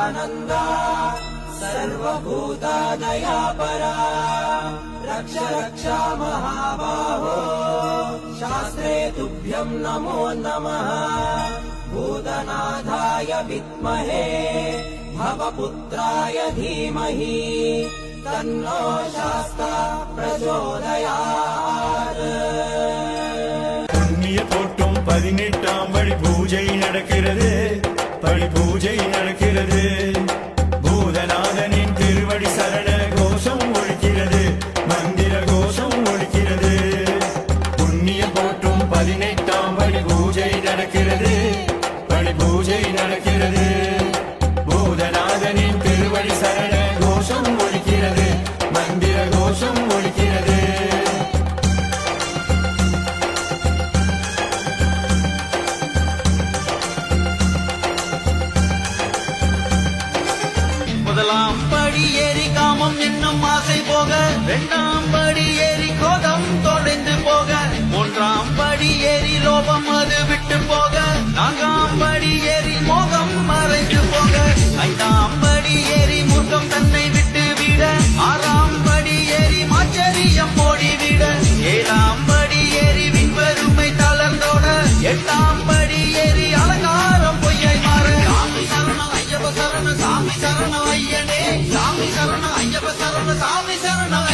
सच्चिदानन्दा सर्वभूतादयापरा रक्ष रक्ष महाबाहो शास्त्रे तुभ्यं नमो नमः भूतनाथाय विद्महे भवपुत्राय धीमहि तन्नो शास्ता प्रचोदयात् புண்ணிய போட்டும் 18ஆம் படி பூஜை நடக்கிறது படி பூஜை நடக்கிறது பூதநாதனின் திருவடி சரண கோஷம் ஒலிக்கிறது மந்திர கோஷம் ஒலிக்கிறது புண்ணிய போட்டும் 18ஆம் படி பூஜை நடக்கிறது படி பூஜை நடக்கிறது பூதநாதனின் திருவடி சரண கோஷம் ஒலிக்கிறது மந்திர கோஷம் ஒலிக்கிறது முதலாம் படி ஏறி காமம் என்னும் ஆசை போக, இரண்டாம் படி ஏறி கோபம் தொலைந்து போக, மூன்றாம் படி ஏறி லோபம் அது விட்டு போக, நான்காம் படி ஏறி மோகம் மறைந்து போக, ஐந்தாம் படி ஏறி மூர்க்கம் தன்னை விட்டு விட, ஆறாம் படி ஏறி மாச்சரியம் ஓடிவிட, ஏழாம் படி ஏறி விண்வருமை தளர்ந்தோட, எட்டாம் படி ஏறி அலங்காரம் பொய்யை மாற, சாமி சரணம் ஐயப்ப சரணம் சாமி சரணம் ஐயனே, சாமி சரணம் ஐயப்ப சரணம் சாமி சரணம்